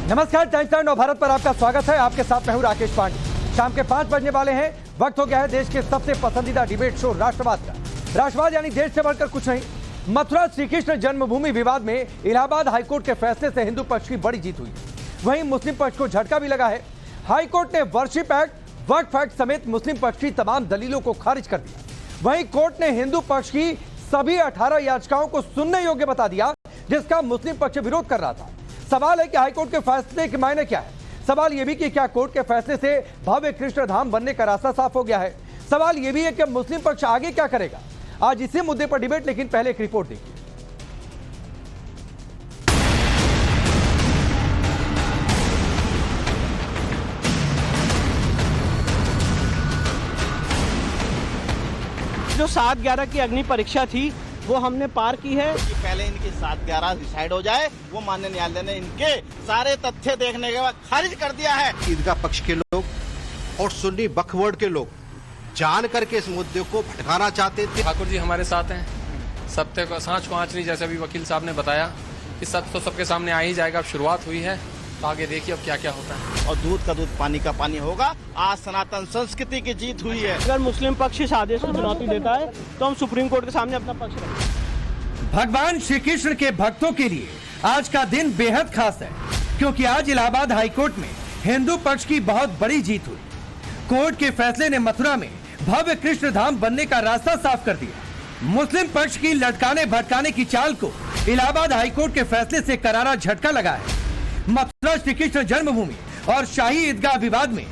नमस्कार, times now Bharat पर आपका स्वागत है। आपके साथ मैं हूं राकेश पांडे। शाम के 5 बजने वाले हैं। वक्त हो गया है देश के सबसे पसंदीदा डिबेट शो राष्ट्रवाद का। राष्ट्रवाद यानी देश से बढ़कर कुछ नहीं। मथुरा श्री कृष्ण जन्मभूमि विवाद में इलाहाबाद हाईकोर्ट के फैसले से हिंदू पक्ष की बड़ी जीत हुई। वहीं मुस्लिम पक्ष को झटका भी लगा है। हाईकोर्ट ने वर्शिप एक्ट, वक्फ एक्ट समेत मुस्लिम पक्ष की तमाम दलीलों को खारिज कर दिया। वहीं कोर्ट ने हिंदू पक्ष की सभी 18 याचिकाओं को सुनने योग्य बता दिया, जिसका मुस्लिम पक्ष विरोध कर रहा था। सवाल है कि हाईकोर्ट के फैसले के मायने क्या है। सवाल यह भी कि क्या कोर्ट के फैसले से भव्य कृष्ण धाम बनने का रास्ता साफ हो गया है। सवाल यह भी है कि मुस्लिम पक्ष आगे क्या करेगा। आज इसी मुद्दे पर डिबेट, लेकिन पहले एक रिपोर्ट देखिए। जो 7/11 की अग्नि परीक्षा थी वो हमने पार की है। कि पहले इनकी 7/11 डिसाइड हो जाए, वो माननीय न्यायालय ने इनके सारे तथ्य देखने के बाद खारिज कर दिया है। ईदगाह पक्ष के लोग और सुन्नी वक्फ बोर्ड के लोग जान करके इस मुद्दे को भटकाना चाहते थे। ठाकुर जी हमारे साथ हैं। सत्य को सांच को आँच नहीं, जैसे अभी वकील साहब ने बताया कि सत्य तो सबके सामने आ ही जाएगा। अब शुरुआत हुई है, तो आगे देखिए अब क्या क्या होता है। और दूध का दूध पानी का पानी होगा। आज सनातन संस्कृति की जीत हुई है। अगर मुस्लिम पक्ष इस आदेश को चुनौती देता है तो हम सुप्रीम कोर्ट के सामने अपना पक्ष रखेंगे। भगवान श्री कृष्ण के भक्तों के लिए आज का दिन बेहद खास है, क्योंकि आज इलाहाबाद हाईकोर्ट में हिंदू पक्ष की बहुत बड़ी जीत हुई। कोर्ट के फैसले ने मथुरा में भव्य कृष्ण धाम बनने का रास्ता साफ कर दिया। मुस्लिम पक्ष की लटकाने भटकाने की चाल को इलाहाबाद हाईकोर्ट के फैसले से करारा झटका लगा है। मथुरा श्री कृष्ण जन्मभूमि और शाही ईदगाह विवाद में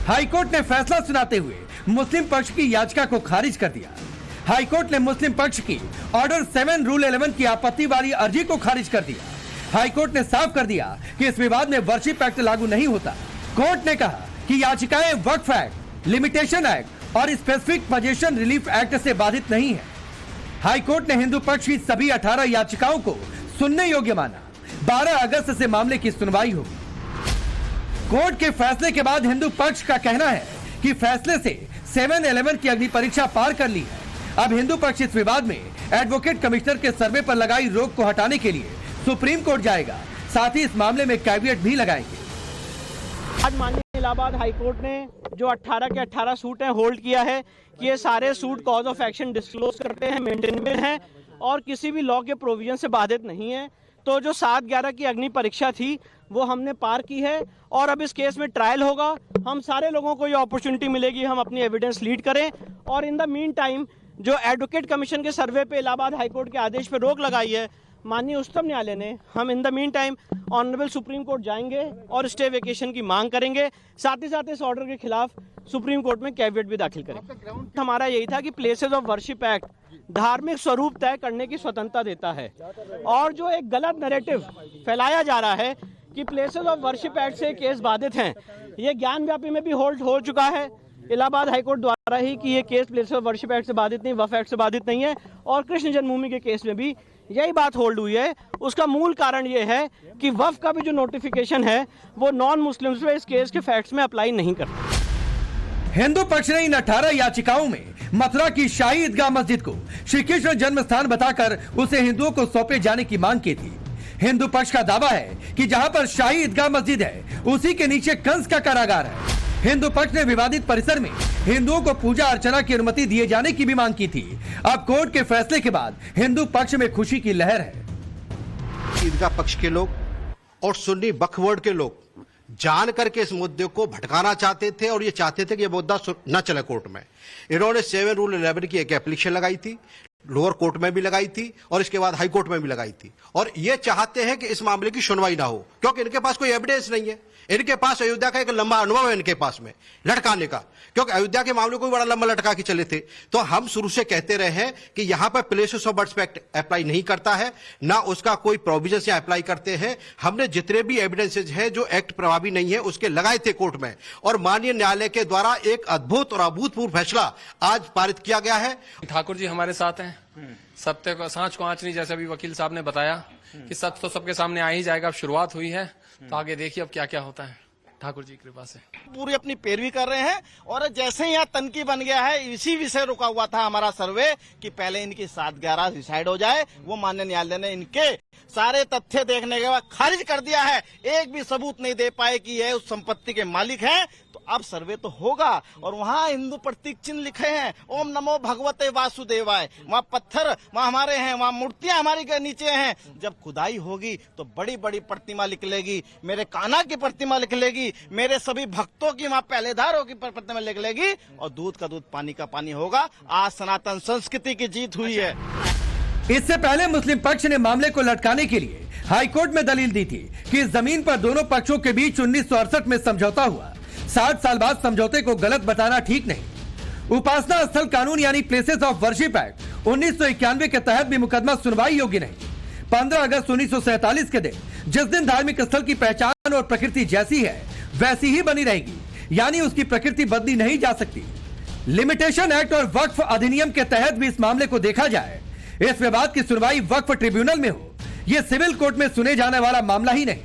हाईकोर्ट ने फैसला सुनाते हुए मुस्लिम पक्ष की याचिका को खारिज कर दिया। हाईकोर्ट ने मुस्लिम पक्ष की ऑर्डर 7 रूल 11 की आपत्ति वाली अर्जी को खारिज कर दिया। हाईकोर्ट ने साफ कर दिया कि इस विवाद में वर्शिप एक्ट लागू नहीं होता। कोर्ट ने कहा कि याचिकाएं वक्फ एक्ट, लिमिटेशन एक्ट और स्पेसिफिक पोजीशन रिलीफ एक्ट से बाधित नहीं है। हाईकोर्ट ने हिंदू पक्ष की सभी 18 याचिकाओं को सुनने योग्य माना। 12 अगस्त से मामले की सुनवाई होगी। कोर्ट के फैसले के बाद हिंदू पक्ष का कहना है कि फैसले से 7/11 की अग्नि परीक्षा पार कर ली है। अब हिंदू पक्ष इस विवाद में एडवोकेट कमिश्नर के सर्वे पर लगाई रोक को हटाने के लिए सुप्रीम कोर्ट जाएगा। साथ ही इस मामले में कैविएट भी लगाएंगे। आज माननीय इलाहाबाद हाईकोर्ट ने जो 18 के 18 सूट हैं होल्ड किया है कि ये सारे suit cause of action disclose करते हैं, मेंटेनेबल हैं और किसी भी लॉ के प्रोविजन से बाधित नहीं है। तो जो 7/11 की अग्नि परीक्षा थी वो हमने पार की है और अब इस केस में ट्रायल होगा। हम सारे लोगों को ये अपॉर्चुनिटी मिलेगी, हम अपनी एविडेंस लीड करें। और इन द मीन टाइम जो एडवोकेट कमीशन के सर्वे पे इलाहाबाद हाईकोर्ट के आदेश पे रोक लगाई है माननीय उच्चतम न्यायालय ने, हम in the mean time honourable supreme court जाएंगे और स्टे वेकेशन की मांग करेंगे। साथ ही साथ इस ऑर्डर के खिलाफ सुप्रीम कोर्ट में कैविएट भी दाखिल करेंगे। हमारा यही था कि प्लेसेस ऑफ वर्शिप एक्ट धार्मिक स्वरूप तय करने की स्वतंत्रता देता है और जो एक गलत नैरेटिव फैलाया जा रहा है कि प्लेसेस ऑफ वर्शिप एक्ट से केस बाधित हैं, ये ज्ञान व्यापी में भी होल्ड हो चुका है इलाहाबाद हाईकोर्ट द्वारा ही कि ये case places of worship act से बाधित नहीं, वक्फ एक्ट से बाधित नहीं है। और कृष्ण जन्मभूमि के केस में भी यही बात होल्ड हुई है। उसका मूल कारण ये है कि वक्फ का भी जो नोटिफिकेशन है वो नॉन मुस्लिम्स पे इस केस के फैक्ट्स में अप्लाई नहीं करता। हिंदू पक्ष ने इन 18 याचिकाओं में मथुरा की शाही ईदगाह मस्जिद को श्री कृष्ण जन्म स्थान बताकर उसे हिंदुओं को सौंपे जाने की मांग की थी। हिंदू पक्ष का दावा है कि जहां पर शाही ईदगाह मस्जिद है उसी के नीचे कंस का कारागार है। हिंदू पक्ष ने विवादित परिसर में हिंदुओं को पूजा अर्चना की अनुमति दिए जाने की भी मांग की थी। अब कोर्ट के फैसले के बाद हिंदू पक्ष में खुशी की लहर है। ईदगाह पक्ष के लोग और सुन्नी वक्फ बोर्ड के लोग जान करके इस मुद्दे को भटकाना चाहते थे और ये चाहते थे कि ये मुद्दा न चले कोर्ट में। इन्होंने 7 रूल 11 की एक एप्लीकेशन लगाई थी, लोअर कोर्ट में भी लगाई थी और इसके बाद हाई कोर्ट में भी लगाई थी। और ये चाहते हैं कि इस मामले की सुनवाई ना हो, क्योंकि इनके पास कोई एविडेंस नहीं है। इनके पास अयोध्या का एक लंबा अनुभव है इनके पास में लटकाने का, क्योंकि अयोध्या के मामले को भी बड़ा लंबा लटका के चले थे। तो हम शुरू से कहते रहे हैं कि यहां पर places of worship act apply नहीं करता है, ना उसका कोई प्रोविजन से अप्लाई करते हैं। हमने जितने भी एविडेंसेज हैं जो एक्ट प्रभावी नहीं है उसके लगाए थे कोर्ट में, और माननीय न्यायालय के द्वारा एक अद्भुत और अभूतपूर्व फैसला आज पारित किया गया है। ठाकुर जी हमारे साथ हैं। सत्य को सांच को आँच नहीं, जैसे अभी वकील साहब ने बताया कि सत्य तो सबके सामने आ ही जाएगा। अब शुरुआत हुई है, तो आगे देखिए अब क्या क्या होता है। ठाकुर जी की कृपा से। पूरी अपनी पैरवी कर रहे हैं और जैसे ही यहाँ तनकी बन गया है, इसी विषय रुका हुआ था हमारा सर्वे कि पहले इनकी 7/11 डिसाइड हो जाए। वो माननीय न्यायालय ने इनके सारे तथ्य देखने के बाद खारिज कर दिया है। एक भी सबूत नहीं दे पाए कि ये उस संपत्ति के मालिक हैं। तो अब सर्वे तो होगा और वहाँ हिंदू प्रतीक चिन्ह लिखे हैं, ओम नमो भगवते वासुदेवाय। वहाँ पत्थर वहाँ हमारे हैं, वहाँ मूर्तियां हमारी के नीचे हैं। जब खुदाई होगी तो बड़ी बड़ी प्रतिमा निकलेगी, मेरे कान्हा की प्रतिमा निकलेगी, मेरे सभी भक्तों की वहाँ पहलेदारों की प्रतिमा निकलेगी और दूध का दूध पानी का पानी होगा। आज सनातन संस्कृति की जीत हुई है। इससे पहले मुस्लिम पक्ष ने मामले को लटकाने के लिए हाईकोर्ट में दलील दी थी कि इस जमीन पर दोनों पक्षों के बीच 1968 में समझौता हुआ। 60 साल बाद समझौते को गलत बताना ठीक नहीं। उपासना स्थल कानून यानी प्लेसेस ऑफ वर्शिप एक्ट 1991 के तहत भी मुकदमा सुनवाई योग्य नहीं। 15 अगस्त 1947 के दिन जिस दिन धार्मिक स्थल की पहचान और प्रकृति जैसी है वैसी ही बनी रहेगी, यानी उसकी प्रकृति बदली नहीं जा सकती। लिमिटेशन एक्ट और वक्फ अधिनियम के तहत भी इस मामले को देखा जाए, इस विवाद की सुनवाई वक्फ ट्रिब्यूनल में हो, यह सिविल कोर्ट में सुने जाने वाला मामला ही नहीं।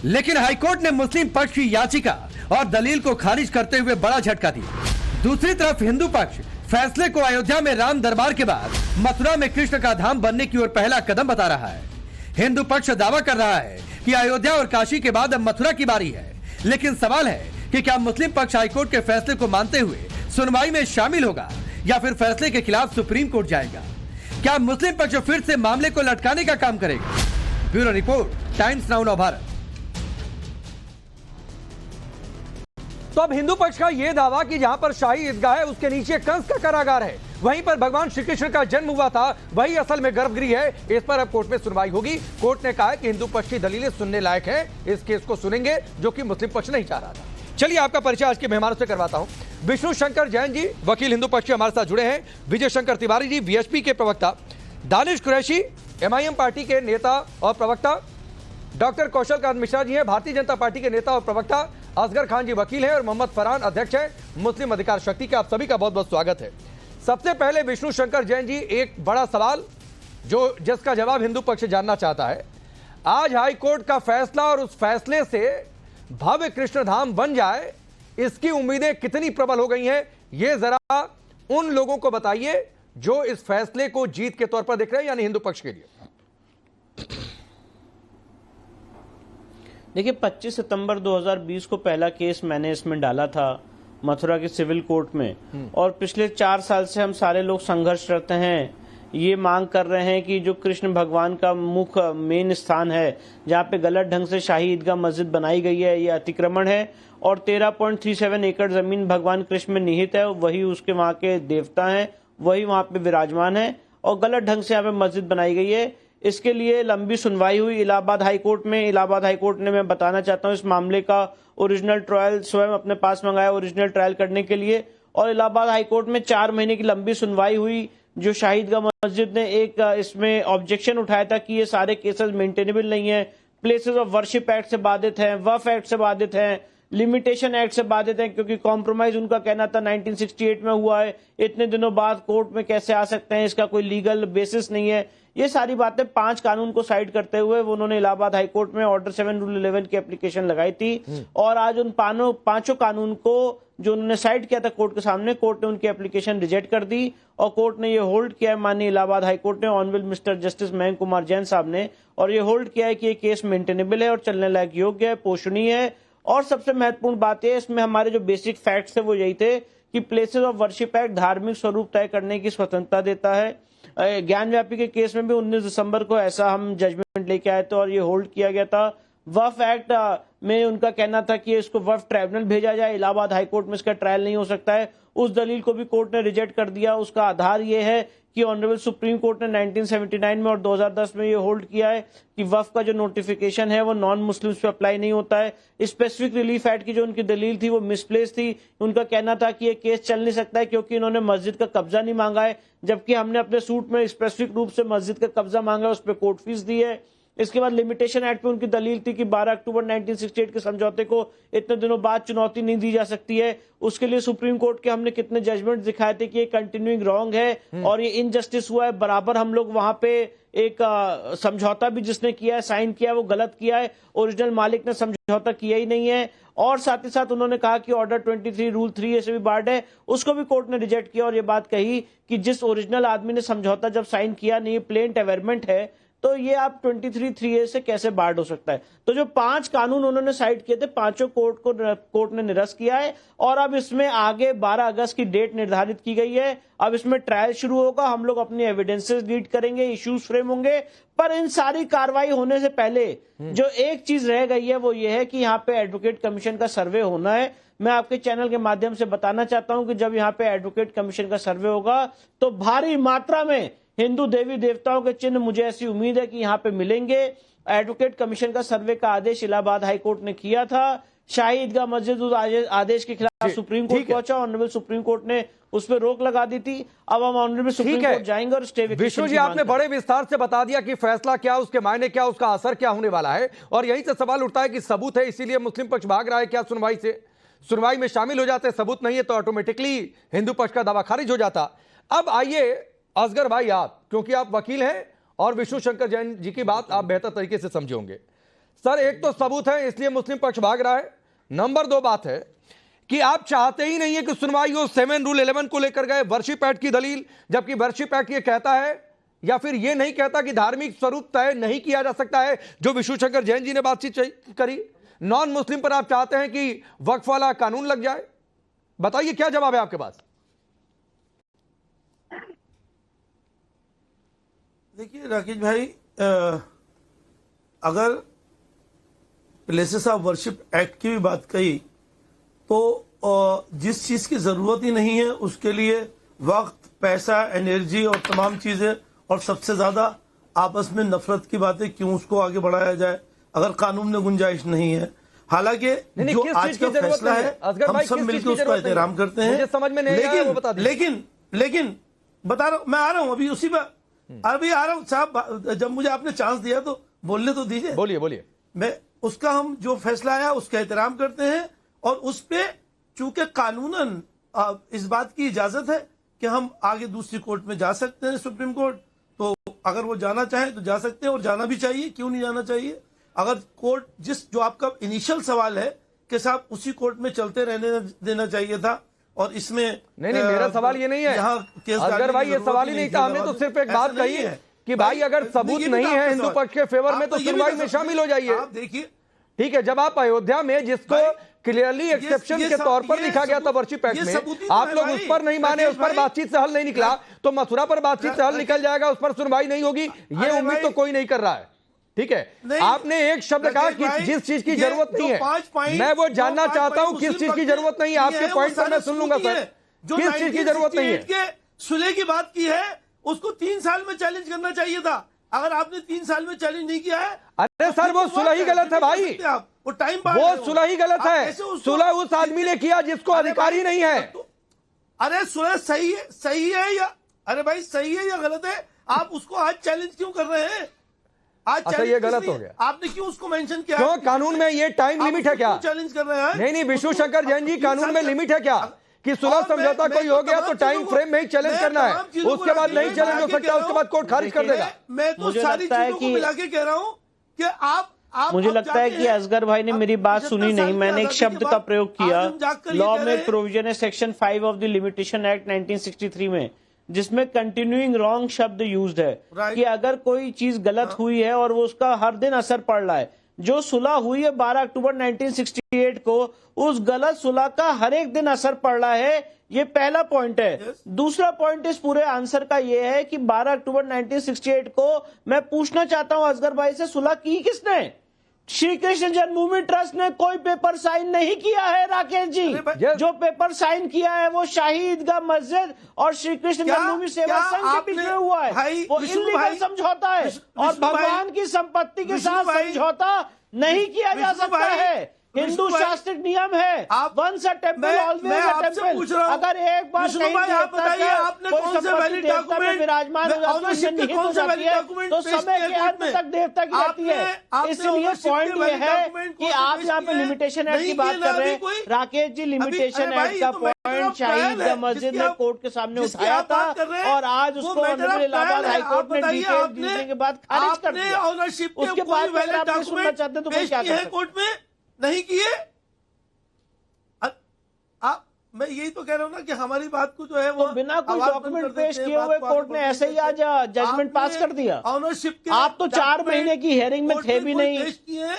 लेकिन हाईकोर्ट ने मुस्लिम पक्ष की याचिका और दलील को खारिज करते हुए बड़ा झटका दिया। दूसरी तरफ हिंदू पक्ष फैसले को अयोध्या में राम दरबार के बाद मथुरा में कृष्ण का धाम बनने की ओर पहला कदम बता रहा है। हिंदू पक्ष दावा कर रहा है कि अयोध्या और काशी के बाद अब मथुरा की बारी है। लेकिन सवाल है कि क्या मुस्लिम पक्ष हाईकोर्ट के फैसले को मानते हुए सुनवाई में शामिल होगा या फिर फैसले के खिलाफ सुप्रीम कोर्ट जाएगा? क्या मुस्लिम पक्ष फिर से मामले को लटकाने का काम करेगा? ब्यूरो रिपोर्ट, टाइम्स नाउ नव भारत। तो अब हिंदू पक्ष का यह दावा कि जहां पर शाही ईदगाह है उसके नीचे कंस का कारागार है, वहीं पर भगवान श्री कृष्ण का जन्म हुआ था, वही असल में गर्भगृह है, इस पर अब कोर्ट में सुनवाई होगी। कोर्ट ने कहा है कि हिंदू पक्ष की दलीलें सुनने लायक है, इस केस को सुनेंगे, जो कि मुस्लिम पक्ष नहीं चाह रहा था। चलिए आपका परिचय आज के मेहमानों से करवाता हूं। विष्णु शंकर जैन जी, वकील हिंदू पक्ष हमारे साथ जुड़े हैं। विजय शंकर तिवारी जी, वीएचपी के प्रवक्ता। दानिश कुरैशी, एमआईएम पार्टी के नेता और प्रवक्ता। डॉक्टर कौशल कांत मिश्रा जी हैं, भारतीय जनता पार्टी के नेता और प्रवक्ता। असगर खान जी वकील हैं और मोहम्मद फरहान अध्यक्ष हैं मुस्लिम अधिकार शक्ति के। आप सभी का बहुत बहुत स्वागत है। सबसे पहले विष्णु शंकर जैन जी, एक बड़ा सवाल जिसका जवाब हिंदू पक्ष जानना चाहता है। आज हाई कोर्ट का फैसला और उस फैसले से भव्य कृष्ण धाम बन जाए, इसकी उम्मीदें कितनी प्रबल हो गई हैं, ये जरा उन लोगों को बताइए जो इस फैसले को जीत के तौर पर देख रहे हैं, यानी हिंदू पक्ष के लिए। देखिए 25 सितंबर 2020 को पहला केस मैंने इसमें डाला था मथुरा के सिविल कोर्ट में, और पिछले 4 साल से हम सारे लोग संघर्षरत हैं। ये मांग कर रहे हैं कि जो कृष्ण भगवान का मुख्य मेन स्थान है, जहाँ पे गलत ढंग से शाही ईदगाह मस्जिद बनाई गई है, ये अतिक्रमण है और 13.37 एकड़ जमीन भगवान कृष्ण में निहित है। वही उसके वहाँ के देवता हैं, वही वहाँ पे विराजमान है और गलत ढंग से यहाँ पे मस्जिद बनाई गई है। इसके लिए लंबी सुनवाई हुई इलाहाबाद हाईकोर्ट में। इलाहाबाद हाईकोर्ट ने, मैं बताना चाहता हूँ, इस मामले का ओरिजिनल ट्रायल स्वयं अपने पास मंगाया ओरिजिनल ट्रायल करने के लिए, और इलाहाबाद हाईकोर्ट में 4 महीने की लंबी सुनवाई हुई। जो शाही ईदगाह मस्जिद ने एक इसमें ऑब्जेक्शन उठाया था कि ये सारे केसेस मेंटेनेबल नहीं है, प्लेसेस ऑफ वर्शिप एक्ट से बाधित हैं, वक्फ एक्ट से बाधित हैं, लिमिटेशन एक्ट से बाधित हैं, क्योंकि कॉम्प्रोमाइज उनका कहना था 1968 में हुआ है, इतने दिनों बाद कोर्ट में कैसे आ सकते हैं, इसका कोई लीगल बेसिस नहीं है। ये सारी बातें 5 कानून को साइड करते हुए उन्होंने इलाहाबाद हाईकोर्ट में ऑर्डर 7 रूल 11 की एप्लीकेशन लगाई थी, और आज उन 5 कानून को जो उन्होंने साइड किया था कोर्ट के सामने, कोर्ट ने उनकी एप्लीकेशन रिजेक्ट कर दी और कोर्ट ने ये होल्ड किया है, माननीय इलाहाबाद हाईकोर्ट ने, honourable mister justice Mayank Kumar Jain साहब ने, और ये होल्ड किया है कि ये केस मेंटेनेबल है और चलने लायक योग्य है, पोषणीय है। और सबसे महत्वपूर्ण बात है इसमें, हमारे जो बेसिक फैक्ट्स थे वो यही थे कि प्लेसेस ऑफ वर्शिप एक्ट धार्मिक स्वरूप तय करने की स्वतंत्रता देता है। ज्ञान व्यापी के केस में भी 19 दिसंबर को ऐसा हम जजमेंट लेके आए थे और ये होल्ड किया गया था। वक्फ एक्ट में उनका कहना था कि इसको वक्फ ट्राइब्यूनल भेजा जाए, इलाहाबाद हाईकोर्ट में इसका ट्रायल नहीं हो सकता है, उस दलील को भी कोर्ट ने रिजेक्ट कर दिया। उसका आधार ये है कि ऑनरेबल सुप्रीम कोर्ट ने 1979 में और 2010 में ये होल्ड किया है कि वक्फ का जो नोटिफिकेशन है वो नॉन मुस्लिम्स पे अप्लाई नहीं होता है। स्पेसिफिक रिलीफ एक्ट की जो उनकी दलील थी वो मिसप्लेस थी। उनका कहना था कि ये केस चल नहीं सकता है क्योंकि इन्होंने मस्जिद का कब्जा नहीं मांगा है, जबकि हमने अपने सूट में स्पेसिफिक रूप से मस्जिद का कब्जा मांगा है, उस पर कोर्ट फीस दी है। इसके बाद लिमिटेशन एक्ट पे उनकी दलील थी कि 12 अक्टूबर 1968 के समझौते को इतने दिनों बाद चुनौती नहीं दी जा सकती है। उसके लिए सुप्रीम कोर्ट के हमने कितने जजमेंट दिखाए थे कि ये कंटिन्यूइंग रॉन्ग है और ये इनजस्टिस हुआ है। बराबर हम लोग वहां पे एक समझौता भी जिसने किया है, साइन किया है, वो गलत किया है, ओरिजिनल मालिक ने समझौता किया ही नहीं है। और साथ ही साथ उन्होंने कहा कि ऑर्डर 23 रूल 3 से भी बार्ड है, उसको भी कोर्ट ने रिजेक्ट किया और ये बात कही कि जिस ओरिजिनल आदमी ने समझौता जब साइन किया नहीं, प्लेन अवेयरमेंट है, तो ये आप 23(3)A से कैसे बार्ड हो सकता है। तो जो 5 कानून उन्होंने साइड किए थे, पांचों कोर्ट ने निरस्त किया है और अब इसमें आगे 12 अगस्त की डेट निर्धारित की गई है। अब इसमें ट्रायल शुरू होगा, हम लोग अपनी एविडेंसेस लीड करेंगे, इश्यूज फ्रेम होंगे। पर इन सारी कार्रवाई होने से पहले जो एक चीज रह गई है वो ये है कि यहाँ पे एडवोकेट कमीशन का सर्वे होना है। मैं आपके चैनल के माध्यम से बताना चाहता हूं कि जब यहाँ पे एडवोकेट कमीशन का सर्वे होगा तो भारी मात्रा में हिंदू देवी देवताओं के चिन्ह, मुझे ऐसी उम्मीद है कि यहाँ पे मिलेंगे। एडवोकेट कमीशन का सर्वे का आदेश इलाहाबाद हाईकोर्ट ने किया था। शाही ईदगाह मस्जिद उस आदेश के खिलाफ सुप्रीम कोर्ट पहुंचा, ऑनरेबल सुप्रीम कोर्ट ने उस पर रोक लगा दी थी। अब हम ऑनरेबल सुप्रीम कोर्ट जाएंगे और स्टे। विष्णु जी, आपने बड़े विस्तार से बता दिया कि फैसला क्या, उसके मायने क्या, उसका असर क्या होने वाला है। और यहीं से सवाल उठता है कि सबूत है इसीलिए मुस्लिम पक्ष भाग रहा है क्या सुनवाई से? सुनवाई में शामिल हो जाते, सबूत नहीं है तो ऑटोमेटिकली हिंदू पक्ष का दावा खारिज हो जाता। अब आइए असगर भाई, आप क्योंकि आप वकील हैं और विष्णु शंकर जैन जी की बात आप बेहतर तरीके से समझे होंगे। सर, एक तो सबूत है इसलिए मुस्लिम पक्ष भाग रहा है। नंबर 2 बात है कि आप चाहते ही नहीं है कि सुनवाई हो। 7 रूल 11 को लेकर गए, वर्शिप एक्ट की दलील, जबकि वर्शिप एक्ट ये कहता है या फिर ये नहीं कहता कि धार्मिक स्वरूप तय नहीं किया जा सकता है, जो विष्णु शंकर जैन जी ने बातचीत करी। नॉन मुस्लिम पर आप चाहते हैं कि वक्फ वाला कानून लग जाए। बताइए क्या जवाब है आपके पास? देखिए राकेश भाई, अगर प्लेसेस ऑफ वर्शिप एक्ट की भी बात कही तो जिस चीज की जरूरत ही नहीं है उसके लिए वक्त, पैसा, एनर्जी और तमाम चीजें और सबसे ज्यादा आपस में नफरत की बातें क्यों उसको आगे बढ़ाया जाए अगर कानून में गुंजाइश नहीं है। हालांकि जो आज का फैसला है हम सब मिलकर उसका एहतराम करते हैं, समझ में नहीं आया वो बता दीजिए। लेकिन बता रहा हूं, मैं आ रहा हूं अभी उसी पर, अभी आ रहा हूं साहब। जब मुझे आपने चांस दिया तो बोलने तो दीजिए। बोलिए। मैं उसका, हम जो फैसला आया उसका एहतराम करते हैं और उस पे चूंकि कानूनन इस बात की इजाजत है कि हम आगे दूसरी कोर्ट में जा सकते हैं, सुप्रीम कोर्ट, तो अगर वो जाना चाहे तो जा सकते हैं और जाना भी चाहिए, क्यों नहीं जाना चाहिए। अगर कोर्ट जो आपका इनिशियल सवाल है कि साहब उसी कोर्ट में चलते रहने देना चाहिए था और इसमें नहीं, मेरा सवाल ये नहीं है असगर भाई, ये सवाल ही नहीं था। हमने तो सिर्फ एक बात कही है कि भाई अगर सबूत नहीं है हिंदू पक्ष के फेवर में तो सुनवाई में शामिल हो जाइए। आप देखिए, ठीक है, जब आप अयोध्या में जिसको क्लियरली एक्सेप्शन के तौर पर लिखा गया था वर्शिप एक्ट में, आप लोग उस पर नहीं माने, उस पर बातचीत से हल नहीं निकला, तो मथुरा पर बातचीत से हल निकल जाएगा, उस पर सुनवाई नहीं होगी, ये उम्मीद तो कोई नहीं कर रहा है। ठीक है, आपने एक शब्द कहा कि जिस चीज की जरूरत नहीं है, मैं वो जानना चाहता हूं किस चीज की जरूरत नहीं है। आपके पॉइंट पर मैं सुन लूंगा सर, किस चीज की जरूरत नहीं है। सुलह की बात की है, उसको 3 साल में चैलेंज करना चाहिए था। अगर आपने 3 साल में चैलेंज नहीं किया है, अरे सर वो सुलह ही गलत है भाई, वो टाइम, वो सुलह ही गलत है। सुलह उस आदमी ने किया जिसको अधिकारी नहीं है। अरे सुलह सही है या, अरे भाई सही है या गलत है? आप उसको आज चैलेंज क्यों कर रहे हैं? आज अच्छा ये गलत हो गया, आपने क्यों उसको मेंशन किया? क्यों कानून में ये टाइम लिमिट है क्या? चैलेंज कर रहे हैं? नहीं विष्णु शंकर जैन जी, कानून में लिमिट है क्या कि सुलह समझौता कोई हो गया तो टाइम फ्रेम में ही चैलेंज करना है, उसके बाद नहीं चैलेंज हो सकता, उसके बाद कोर्ट खारिज कर देगा। मैं तो सारी चीजों को मिला के कह रहा हूं कि आप मुझे लगता है कि असगर भाई ने मेरी बात सुनी नहीं। मैंने एक शब्द का प्रयोग किया, लॉ में एक प्रोविजन है section 5 of the limitation act 1963 में, जिसमें कंटिन्यूइंग रॉन्ग शब्द यूज्ड है कि अगर कोई चीज गलत हुई है और वो उसका हर दिन असर पड़ रहा है, जो सुलह हुई है 12 अक्टूबर 1968 को, उस गलत सुलह का हर एक दिन असर पड़ रहा है। ये पहला पॉइंट है। दूसरा पॉइंट इस पूरे आंसर का ये है कि 12 अक्टूबर 1968 को मैं पूछना चाहता हूं असगर भाई से, सुलह की किसने? श्री कृष्ण जन्मभूमि ट्रस्ट ने कोई पेपर साइन नहीं किया है राकेश जी। जो पेपर साइन किया है वो शाही ईदगाह मस्जिद और श्री कृष्ण जन्मभूमि सेवा संघ के बीच में हुआ है। वो इल्लीगल समझौता है और भगवान की संपत्ति के साथ समझौता नहीं किया जा सकता है। हिंदू शास्त्रिक नियम है, once a temple always a temple. अगर एक बार कौन से वैलिड डॉक्यूमेंट विराजमान हो जाती है तो समय के अंत तक देवता की रहती है। इसलिए पॉइंट ये है कि आप यहाँ पे लिमिटेशन एक्ट की बात कर रहे हैं। राकेश जी, लिमिटेशन एक्ट का पॉइंट शाहिद मस्जिद ने कोर्ट के सामने उठाया था और आज उसको ऑनरेबल इलाहाबाद हाईकोर्ट ने डिटेल देने के बाद खारिज कर दिया। ऑनरशिप उसके बाद अगर आप सुनना चाहते हैं तो मैं क्या कर सकता हूं? कोर्ट में नहीं किए। मैं यही तो कह रहा हूँ ना कि हमारी बात को जो है वो बिना कोई डॉक्यूमेंट पेश किए हुए कोर्ट ने ऐसे ही आज जजमेंट पास कर दिया। ऑनरशिप आप तो 4 महीने की हियरिंग में थे भी नहीं,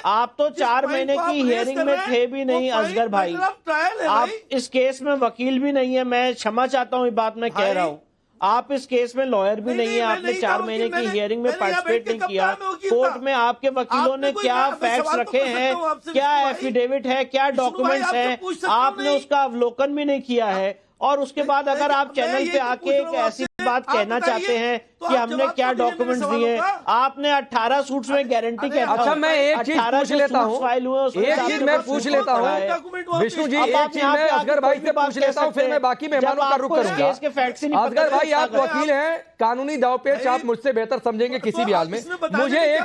आप तो 4 महीने की हियरिंग में थे भी नहीं असगर भाई। आप इस केस में वकील भी नहीं है, मैं क्षमा चाहता हूँ ये बात मैं कह रहा हूँ। आप इस केस में लॉयर भी नहीं है, आपने 4 महीने की हियरिंग में पार्टिसिपेट नहीं किया। कोर्ट में आपके वकीलों ने क्या फैक्ट्स रखे हैं, क्या एफिडेविट है, क्या डॉक्यूमेंट्स हैं, आपने उसका अवलोकन भी नहीं किया है। और उसके बाद अगर आप चैनल पे आके एक ऐसी बात कहना चाहते हैं कि हमने क्या डॉक्यूमेंट्स दिए, आपने 18 सूट्स में गारंटी कहता हूं। अच्छा, मैं एक चीज पूछ लेता हूँ, एक चीज मैं पूछ लेता हूँ विष्णु जी, एक चीज मैं असगर भाई से पूछ लेता हूँ, फिर मैं बाकी मेहमानों का रुख करूंगा। असगर भाई, आप वकील हैं, कानूनी दांवपेच आप मुझसे बेहतर समझेंगे किसी भी हाल में। मुझे एक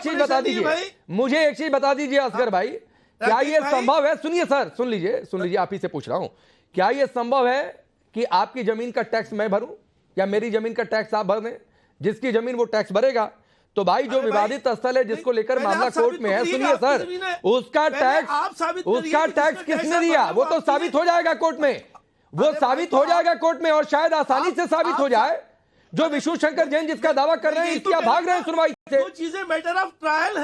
चीज बता दीजिए असगर भाई, क्या ये संभव है? सुनिए सर, सुन लीजिए, आप ही से पूछ रहा हूं, क्या ये संभव है कि आपकी जमीन का टैक्स मैं भरूं या मेरी जमीन का टैक्स आप भर दें? जिसकी जमीन वो टैक्स भरेगा। तो भाई जो विवादित स्थल है जिसको लेकर मामला कोर्ट में है, सुनिए सर, उसका टैक्स किसने दिया वो तो साबित हो जाएगा कोर्ट में, वो साबित हो जाएगा कोर्ट में, और शायद आसानी से साबित हो जाए। जो विष्णु शंकर जैन जिसका दावा कर रहे हैं, इसकी आप भाग रहे हैं सुनवाई से। जो चीजें मैटर ऑफ ट्रायल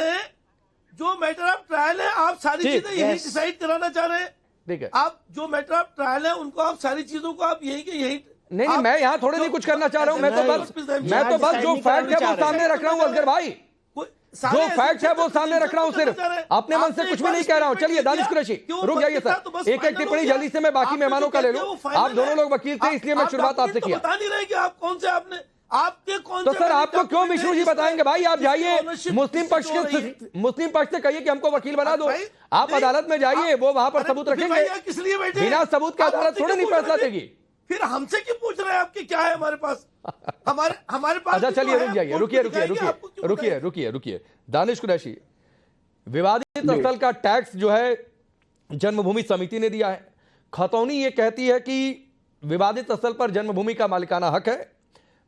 है, आप सारी चीजें यही डिसाइड कराना चाह रहे हैं। ठीक है, आप जो मैटर ऑफ ट्रायल है उनको, आप सारी चीजों को आप यही के यही नहीं, मैं यहाँ थोड़े नहीं कुछ करना चाह रहा हूँ। मैं तो बस जो फैक्ट है वो सामने रख रहा हूँ असगर भाई, जो फैक्ट है वो सामने रख रहा हूँ, सिर्फ अपने मन से कुछ भी नहीं कह रहा हूँ। चलिए दानिश कुरैशी, रुक जाइए सर, एक एक टिप्पणी जल्दी से मैं बाकी मेहमानों का ले लूं। आप दोनों लोग वकील थे, इसलिए मैं शुरुआत आपसे किया। बता नहीं रहे कि आप कौन से, आपने आपके कौन तो सर आपको क्यों विष्णु जी बताएंगे? भाई आप जाइए मुस्लिम पक्ष से कहिए कि हमको वकील बना दो, आप अदालत में जाइए, वो वहां पर सबूत रखेंगे। किस लिए बैठे? बिना सबूत का अदालत थोड़ी नहीं फैसला देगी। फिर हमसे क्यों पूछ रहे हैं आपके क्या है हमारे पास? हमारे पास। अच्छा चलिए, रुक जाइए, रुकिए। दानिश कुरैशी, विवादित स्थल का टैक्स जो है जन्मभूमि समिति ने दिया है। खतौनी ये कहती है कि विवादित स्थल पर जन्मभूमि का मालिकाना हक है।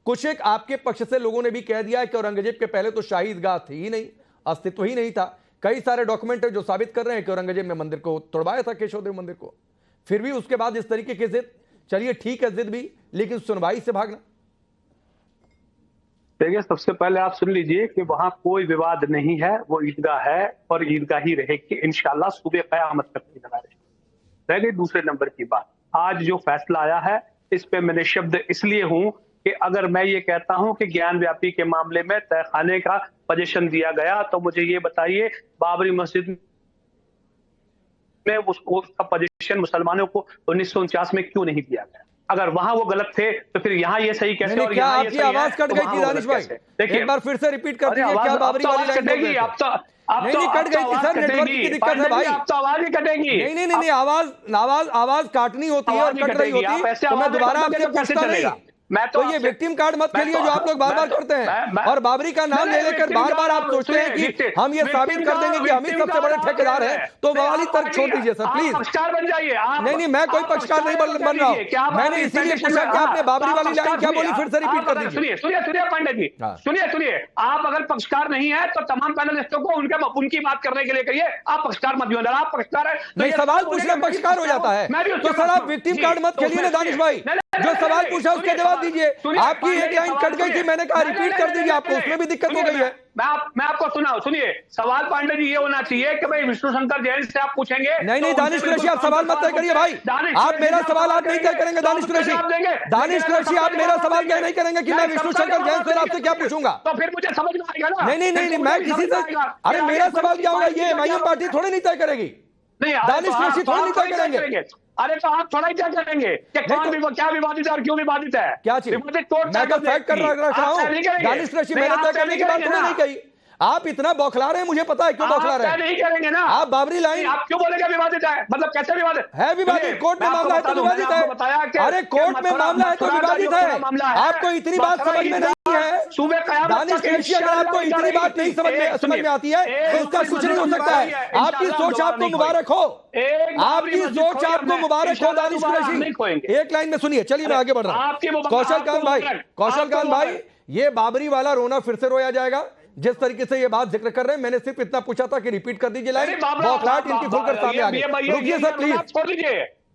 कुछ एक आपके पक्ष से लोगों ने भी कह दिया है कि औरंगजेब के पहले तो शाही ईदगाह थी ही नहीं, अस्तित्व ही नहीं था। कई सारे डॉक्यूमेंट है जो साबित कर रहे हैं कि औरंगजेब ने मंदिर को तोड़वाया था, केशवदेव मंदिर को। फिर भी उसके बाद इस तरीके की जिद, चलिए ठीक है जिद भी, लेकिन सुनवाई से भागना। देखिए, सबसे पहले आप सुन लीजिए कि वहां कोई विवाद नहीं है, वो ईदगाह है और ईदगाह ही रहेगी इंशाल्लाह सुबह क़यामत तक की लगा रह गई। दूसरे नंबर की बात, आज जो फैसला आया है इस पे मैंने शब्द इसलिए हूं कि अगर मैं ये कहता हूं कि ज्ञान व्यापी के मामले में तहखाने का पोजीशन दिया गया, तो मुझे ये बताइए बाबरी मस्जिद में उसका पोजीशन मुसलमानों को 1949 में क्यों नहीं दिया गया? अगर वहां वो गलत थे तो फिर यहाँ ये सही कैसे? और क्या आपकी आवाज कट गई थी दानिश भाई? देखिए एक बार फिर से रिपीट कर दीजिए, क्या बाबरी वाली लाइन कटेगी? आप तो कट गई थी सर, नेटवर्क की दिक्कत है भाई। आप तो आवाज ही कटेगी। नहीं, आवाज काटनी होती है और कट रही होती है, तो मैं दोबारा आपसे पूछता नहीं। तो ये विक्टिम कार्ड मत खेलिए जो आप लोग बार बार करते हैं, और बाबरी का नाम ले लेकर बार बार आप सोचते हैं कि हम ये साबित कर देंगे कि हम ही सबसे बड़े ठेकेदार हैं। तो वाली तर्क छोड़ दीजिए सर प्लीज। पक्षकार बन जाइए। नहीं, मैं कोई पक्षकार नहीं बन रहा हूँ। मैंने इसीलिए पूछा कि आपने बाबरी वाली लाइन क्या बोली, फिर से रिपीट कर दीजिए। सुनिए पांडे जी, सुनिए, आप अगर पक्षकार नहीं है तो तमाम पैनलिस्टों को उनकी बात करने के लिए कहिए। आप पक्षकार मत बनो, आप पक्षकार है नहीं, सवाल पूछना पक्षकार हो जाता है। तो सर आप विक्टिम कार्ड मत खेलिए ना दानिश भाई, जो सवाल पूछा उसके जवाब दीजिए। आपकी एक लाइन कट गई थी, मैंने कहा रिपीट कर दीजिए, आपको उसमें भी दिक्कत हो गई है। मैं आपको सुनिए, सवाल पांडे जी ये होना चाहिए कि भाई विष्णु शंकर जैन से आप पूछेंगे। नहीं, दानिश कुरैशी आप सवाल मत तय करिए भाई, आप मेरा सवाल आप नहीं तय करेंगे। दानिश कुरैशी आप मेरा सवाल तय नहीं करेंगे कि मैं विष्णु शंकर जैन से आपसे क्या पूछूंगा। तो फिर मुझे समझ में आएगा ना। नहीं, मैं किसी से, अरे मेरा सवाल क्या होगा, ये एमआईएम पार्टी थोड़ी नहीं तय करेगी, दानिश कुरैशी थोड़ी नहीं तय करेंगे। अरे तो आप थोड़ा ही क्या करेंगे कि क्या विवादित है और क्यों विवादित है? क्या चीज? मैं तो फैक्ट कर रहा हूं दानिश कुरैशी, मैंने तय करने की बात थोड़ी नहीं कही। आप इतना बौखला रहे हैं, मुझे पता है क्यों बौखला रहे हैं। नहीं करेंगे ना आप बाबरी लाइन, आप क्यों बोलेंगे विवादित है? मतलब कैसे विवादित है? विवादित कोर्ट में मामला है तो विवादित है। अरे कोर्ट में मामला है तो विवादित है। आपको इतनी बात समझ में नहीं है दानिश कुरैशी, अगर आपको इतनी बात नहीं समझ में आती है तो उसका कुछ नहीं हो सकता है। आपकी सोच आपको मुबारक हो, आपकी सोच आपको मुबारक हो दानिश कुरैशी। एक लाइन में सुनिए, चलिए मैं आगे बढ़ रहा हूं। कौशल कांत भाई, ये बाबरी वाला रोना फिर से रोया जाएगा जिस तरीके से ये बात जिक्र कर रहे हैं। मैंने सिर्फ इतना पूछा था कि रिपीट कर दीजिए लाइन, बौखलाहट इनकी खुलकर सामने आ गई। रुकिए सर प्लीज, छोड़ दीजिए,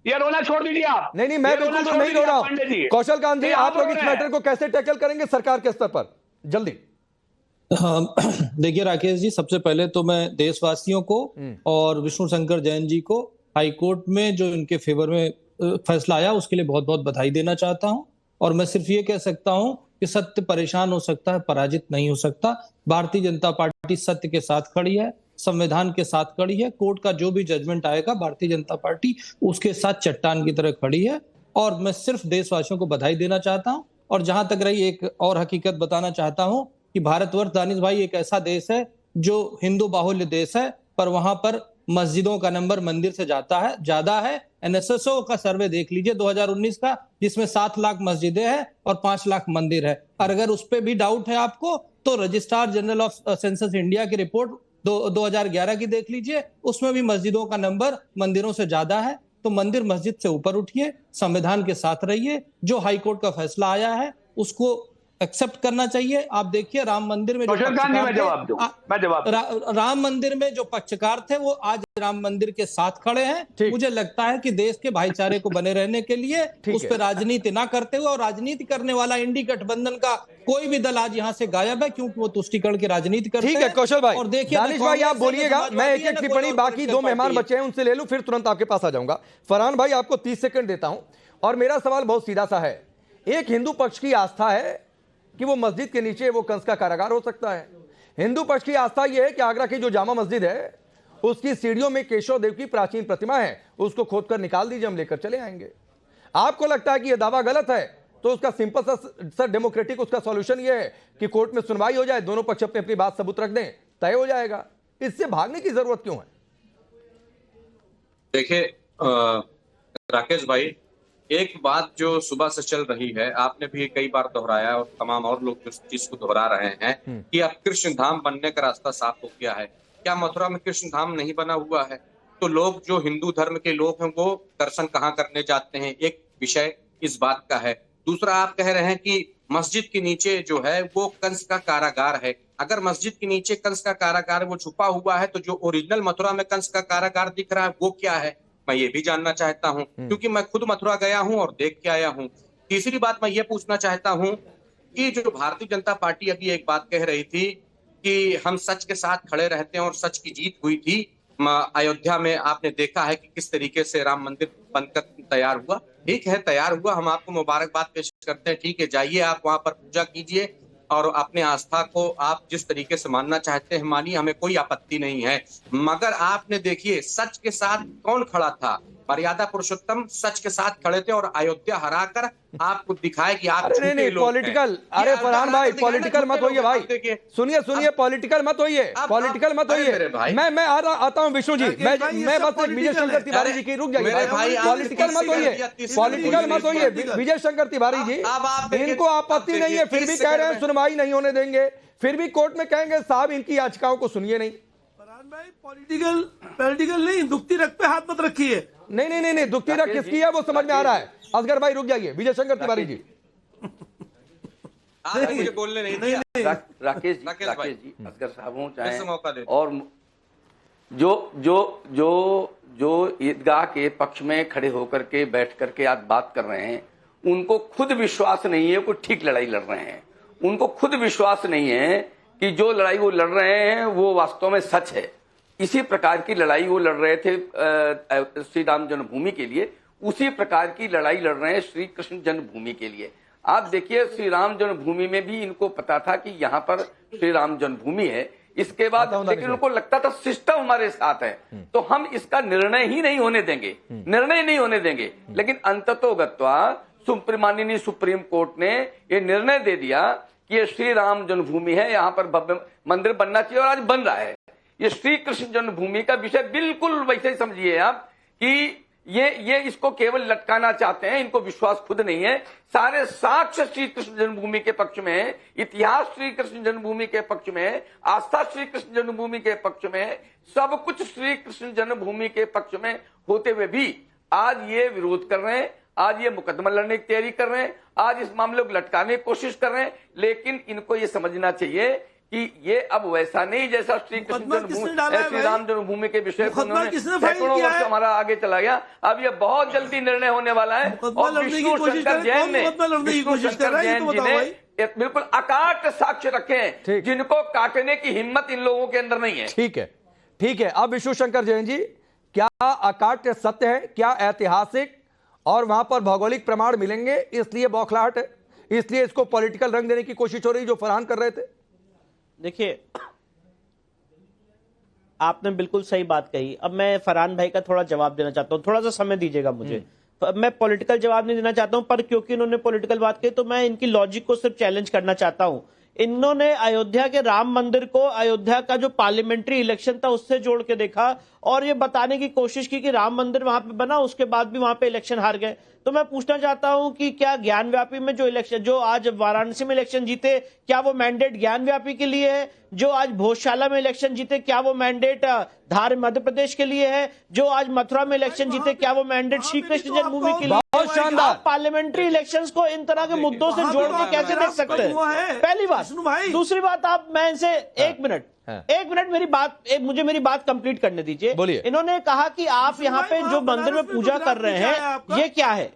ये रोना छोड़ दीजिए आप। नहीं, मैं बिल्कुल तो नहीं रो रहा हूं। कौशल कांत जी, आप लोग इस मैटर को कैसे टैकल करेंगे सरकार के स्तर पर, जल्दी? देखिए राकेश जी, सबसे पहले तो मैं देशवासियों को और विष्णु शंकर जैन जी को हाई कोर्ट में जो इनके फेवर में फैसला आया उसके लिए बहुत बहुत बधाई देना चाहता हूं। और मैं सिर्फ ये कह सकता हूं कि सत्य परेशान हो सकता है, पराजित नहीं हो सकता। भारतीय जनता पार्टी सत्य के साथ खड़ी है, संविधान के साथ खड़ी है। कोर्ट का जो भी जजमेंट आएगा भारतीय जनता पार्टी उसके साथ चट्टान की तरह खड़ी है। और मैं सिर्फ देशवासियों को बधाई देना चाहता हूं। और जहां तक रही एक और हकीकत बताना चाहता हूं कि भारतवर्ष दानिश भाई एक ऐसा देश है जो हिंदू बाहुल्य देश है, पर वहां पर मस्जिदों का नंबर मंदिर से ज्यादा है। एनएसएसओ का सर्वे देख लीजिए 2019 का, जिसमें 7 लाख मस्जिदें हैं और 5 लाख मंदिर है। और अगर उस पर भी डाउट है आपको तो registrar general of census India की रिपोर्ट 2011 की देख लीजिए, उसमें भी मस्जिदों का नंबर मंदिरों से ज्यादा है। तो मंदिर मस्जिद से ऊपर उठिए, संविधान के साथ रहिए। जो हाईकोर्ट का फैसला आया है उसको एक्सेप्ट करना चाहिए। आप देखिए राम मंदिर में राम मंदिर में जो पक्षकार थे वो आज राम मंदिर के साथ खड़े हैं। मुझे लगता है कि देश के भाईचारे को बने रहने के लिए उस पर राजनीति ना करते हुए, और राजनीति करने वाला इंडी गठबंधन का कोई भी दल आज यहाँ से गायब है क्योंकि वो तुष्टिकरण की राजनीति करते हैं। ठीक है कौशल भाई, और देखिए दानिश भाई आप बोलिएगा, मैं एक एक टिप्पणी, बाकी 2 मेहमान बचे हैं उनसे ले लूं, फिर तुरंत आपके पास आ जाऊंगा। फरहान भाई आपको 30 सेकंड देता हूं और मेरा सवाल बहुत सीधा सा है। एक हिंदू पक्ष की आस्था है कि वो मस्जिद के नीचे वो कंस का कारागार हो सकता है। हिंदू पक्ष की आस्था यह है कि आगरा की जो जामा मस्जिद है उसकी सीढ़ियों में केशव देव की प्राचीन प्रतिमा है, उसको खोदकर निकाल दीजिए, हम लेकर चले आएंगे। आपको लगता है कि यह दावा गलत है तो उसका सिंपल सा डेमोक्रेटिक उसका सॉल्यूशन यह है कि कोर्ट में सुनवाई हो जाए, दोनों पक्ष अपनी अपनी बात सबूत रख दें, तय हो जाएगा। इससे भागने की जरूरत क्यों है? देखिए राकेश भाई, एक बात जो सुबह से चल रही है, आपने भी कई बार दोहराया और तमाम और लोग इस चीज को दोहरा रहे हैं कि अब कृष्ण धाम बनने का रास्ता साफ हो गया है। क्या मथुरा में कृष्ण धाम नहीं बना हुआ है? तो लोग जो हिंदू धर्म के लोग हैं वो दर्शन कहाँ करने जाते हैं, एक विषय इस बात का है। दूसरा, आप कह रहे हैं कि मस्जिद के नीचे जो है वो कंस का कारागार है। अगर मस्जिद के नीचे कंस का कारागार वो छुपा हुआ है तो जो ओरिजिनल मथुरा में कंस का कारागार दिख रहा है वो क्या है, मैं ये भी जानना चाहता हूं, क्योंकि मैं खुद मथुरा गया हूं और देख के आया हूं। तीसरी बात मैं ये पूछना चाहता हूं कि जो भारतीय जनता पार्टी अभी एक बात कह रही थी कि हम सच के साथ खड़े रहते हैं और सच की जीत हुई थी अयोध्या में। आपने देखा है कि किस तरीके से राम मंदिर बनकर तैयार हुआ। ठीक है, तैयार हुआ, हम आपको मुबारकबाद पेश करते हैं। ठीक है, जाइए आप वहां पर पूजा कीजिए और अपने आस्था को आप जिस तरीके से मानना चाहते हैं मानिए, हमें कोई आपत्ति नहीं है। मगर आपने देखिए सच के साथ कौन खड़ा था? मर्यादा पुरुषोत्तम सच के साथ खड़े थे और अयोध्या हराकर आपको दिखाए कि आप नहीं पॉलिटिकल। अरे फरहान भाई पॉलिटिकल मत होइए भाई, सुनिए पॉलिटिकल मत होइए, पॉलिटिकल मत होइए। मैं आता हूं विष्णु जी, मैं बस विजय शंकर तिवारी जी की, रुक जाइए, पॉलिटिकल मत होइए, पॉलिटिकल मत होइए। विजय शंकर तिवारी जी, इनको आपत्ति नहीं है फिर भी कह रहे हैं सुनवाई नहीं होने देंगे, फिर भी कोर्ट में कहेंगे साहब इनकी याचिकाओं को सुनिए नहीं। भाई पॉलिटिकल नहीं, दुखती रख पे हाथ मत रखिए। नहीं, दुखती रख किसकी है वो समझ में आ रहा है। असगर भाई रुक जाइए, विजय शंकर तिवारी जी मुझे बोलने नहीं दिया। राकेश जी, असगर साहब हो चाहे और जो ईदगाह के पक्ष में खड़े होकर के बैठ करके आज बात कर रहे हैं, उनको खुद विश्वास नहीं है वो ठीक लड़ाई लड़ रहे हैं। उनको खुद विश्वास नहीं है कि जो लड़ाई वो लड़ रहे हैं वो वास्तव में सच है। इसी प्रकार की लड़ाई वो लड़ रहे थे श्री राम जन्मभूमि के लिए, उसी प्रकार की लड़ाई लड़ रहे हैं श्री कृष्ण जन्मभूमि के लिए। आप देखिए श्री राम जन्मभूमि में भी इनको पता था कि यहाँ पर श्री राम जन्मभूमि है, इसके बाद लेकिन उनको लगता था सिस्टम हमारे साथ है तो हम इसका निर्णय ही नहीं होने देंगे, लेकिन अंततोगत्वा माननीय सुप्रीम कोर्ट ने ये निर्णय दे दिया कि ये श्री राम जन्मभूमि है, यहाँ पर भव्य मंदिर बनना चाहिए और आज बन रहा है। ये श्री कृष्ण जन्मभूमि का विषय बिल्कुल वैसे ही समझिए आप कि ये इसको केवल लटकाना चाहते हैं, इनको विश्वास खुद नहीं है। सारे साक्ष्य श्री कृष्ण जन्मभूमि के पक्ष में है, इतिहास श्री कृष्ण जन्मभूमि के पक्ष में है, आस्था श्री कृष्ण जन्मभूमि के पक्ष में है, सब कुछ श्री कृष्ण जन्मभूमि के पक्ष में होते हुए भी आज ये विरोध कर रहे हैं, आज ये मुकदमा लड़ने की तैयारी कर रहे हैं, आज इस मामले को लटकाने की कोशिश कर रहे हैं। लेकिन इनको ये समझना चाहिए कि ये अब वैसा नहीं जैसा श्री कृष्ण जन्मभूमि, श्री राम जन्मभूमि के विषय को उन्होंने सैकड़ों वर्ष हमारा आगे चला गया। अब ये बहुत जल्दी निर्णय होने वाला है और विष्णु शंकर जैन जी ने बिल्कुल अकाट साक्ष्य रखे हैं जिनको काटने की हिम्मत इन लोगों के अंदर नहीं है। ठीक है, ठीक है। अब विष्णु शंकर जैन जी, क्या अकाट्य सत्य है, क्या ऐतिहासिक और वहां पर भौगोलिक प्रमाण मिलेंगे, इसलिए बौखलाहट है, इसलिए इसको पॉलिटिकल रंग देने की कोशिश हो रही जो फरहान कर रहे थे? देखिए, आपने बिल्कुल सही बात कही। अब मैं फरहान भाई का थोड़ा जवाब देना चाहता हूं, थोड़ा सा समय दीजिएगा मुझे। मैं पॉलिटिकल जवाब नहीं देना चाहता हूं, पर क्योंकि इन्होंने पॉलिटिकल बात कही तो मैं इनकी लॉजिक को सिर्फ चैलेंज करना चाहता हूं। इन्होंने अयोध्या के राम मंदिर को अयोध्या का जो पार्लियामेंट्री इलेक्शन था उससे जोड़ के देखा और ये बताने की कोशिश की कि राम मंदिर वहां पे बना, उसके बाद भी वहां पे इलेक्शन हार गए। तो मैं पूछना चाहता हूं कि क्या ज्ञानव्यापी में जो इलेक्शन, जो आज वाराणसी में इलेक्शन जीते, क्या वो मैंडेट ज्ञानव्यापी के लिए है? जो आज भोजशाला में इलेक्शन जीते, क्या वो मैंडेट धार मध्य प्रदेश के लिए है? जो आज मथुरा में इलेक्शन जीते, क्या वो मैंडेट श्री कृष्ण जन्मभूमि के लिए? बहुत शानदार। पार्लियामेंट्री इलेक्शंस को इन तरह के मुद्दों से जोड़ के कैसे देख सकते हैं? पहली बात। दूसरी बात, आप मैं इनसे एक मिनट मुझे मेरी बात कंप्लीट करने दीजिए। इन्होंने कहा कि आप यहाँ पे जो मंदिर में पूजा कर रहे हैं ये क्या है?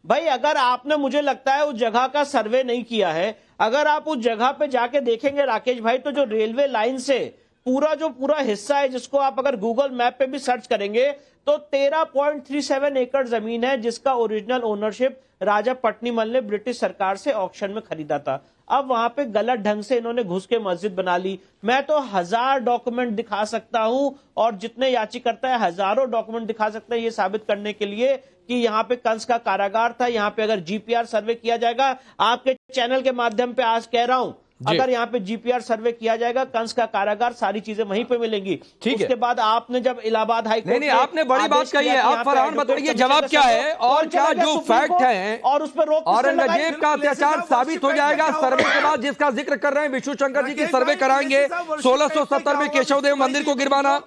भाई, अगर आपने, मुझे लगता है, उस जगह का सर्वे नहीं किया है, अगर आप उस जगह पे जाके देखेंगे राकेश भाई, तो जो रेलवे लाइन से पूरा हिस्सा है, जिसको आप अगर गूगल मैप पे भी सर्च करेंगे तो 13.37 एकड़ जमीन है, जिसका ओरिजिनल ओनरशिप राजा पट्नीमल ने ब्रिटिश सरकार से ऑक्शन में खरीदा था। अब वहां पे गलत ढंग से इन्होंने घुस के मस्जिद बना ली। मैं तो 1000 डॉक्यूमेंट दिखा सकता हूं और जितने याचिकर्ता है हजारों डॉक्यूमेंट दिखा सकते हैं ये साबित करने के लिए कि यहाँ पे कंस का कारागार था। यहाँ पे अगर जीपीआर सर्वे किया जाएगा, आपके चैनल के माध्यम पे आज कह रहा हूं, अगर यहाँ पे जीपीआर सर्वे किया जाएगा, कंस का कारागार, सारी चीजें वहीं पे मिलेंगी। ठीक है। उसके बाद आपने जब इलाहाबाद हाई कोर्ट, नहीं, आपने बड़ी बात कही है। आप फरहान बताइए जवाब क्या है और क्या जो फैक्ट है और उस पर रोक औरंगजेब का अत्याचार साबित हो जाएगा सर्वे के बाद, जिसका जिक्र कर रहे हैं विष्णु शंकर जी की सर्वे कराएंगे। 1670 में केशवदेव मंदिर को गिरवाना,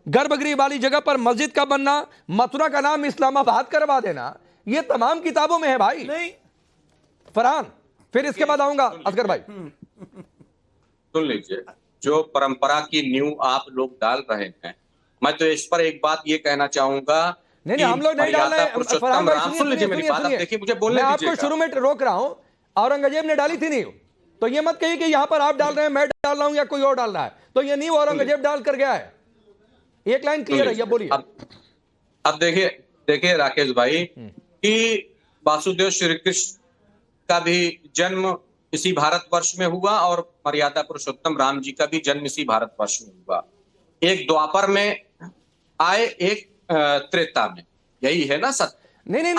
गर्भगृह वाली जगह पर मस्जिद का बनना, मथुरा का नाम इस्लामाबाद करवा देना, ये तमाम किताबों में है भाई। नहीं फरहान, फिर इसके बाद आऊंगा असगर भाई। सुन लीजिए, जो परंपरा की नींव आप लोग डाल रहे हैं, मैं तो इस पर एक बात ये कहना चाहूंगा। नहीं, हम लोग नहीं डाल रहे हैं। फरहान भाई सुन लीजिए मेरी बात, देखिए मुझे बोलने दीजिए। मैं आपको शुरू में रोक रहा हूं, औरंगजेब ने डाली थी नींव, तो ये मत कहिए कि यहां पर आप डाल रहे हैं, मैं डाल रहा हूं या कोई और डाल रहा है। तो ये नींव औरंगजेब डाल कर गया है, एक लाइन क्लियर है, बोलिए। अब देखिए राकेश भाई कि वासुदेव श्री कृष्ण का भी जन्म इसी भारतवर्ष में हुआ और मर्यादा पुरुषोत्तम राम जी का भी जन्म इसी भारतवर्ष में हुआ। एक द्वापर में आए, एक त्रेता में, यही है ना सत्य। नहीं,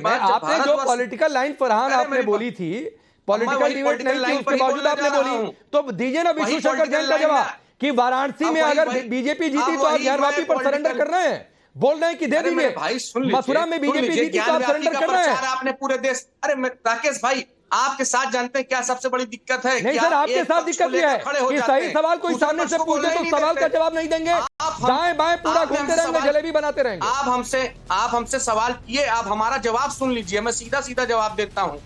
आपने जो पॉलिटिकल लाइन फरहान आपने बोली थी, पॉलिटिकल डिबेट नहीं थी, उसके बावजूद आपने बोली, तो दीजिए ना विष्णु शंकर जैन का जवाब कि वाराणसी में अगर बीजेपी जीती तो आप ज्ञानवापी पर सरेंडर कर रहे हैं, बोल रहे हैं कि दे दीजिए। मथुरा में बीजेपी जीती तो आप सरेंडर कर रहे हैं। आपने पूरे देश, अरे राकेश भाई, आपके साथ जानते हैं क्या सबसे बड़ी दिक्कत है? नहीं सर, आपके साथ दिक्कत यह है कि सही सवाल कोई सामने से पूछे तो सवाल का जवाब नहीं देंगे, दाएं बाएं पूरा घूमते रहेंगे, जलेबी बनाते रहेंगे। आप हमसे सवाल किए, आप हमारा जवाब सुन लीजिए। मैं सीधा सीधा जवाब देता हूँ।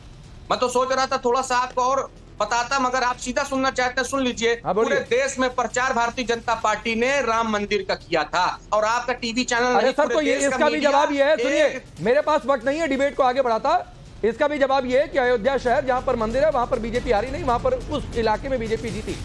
मैं तो सोच रहा था थोड़ा सा आपको और बताता, मगर आप सीधा सुनना चाहते हैं, सुन लीजिए। पूरे देश में प्रचार भारतीय जनता पार्टी ने राम मंदिर का किया था और आपका टीवी चैनल। अरे सर, तो ये इसका भी जवाब ये है, सुनिए, मेरे पास वक्त नहीं है डिबेट को आगे बढ़ाता। इसका भी जवाब ये है कि अयोध्या शहर जहां पर मंदिर है वहां पर बीजेपी हारी नहीं, वहां पर उस इलाके में बीजेपी जीती।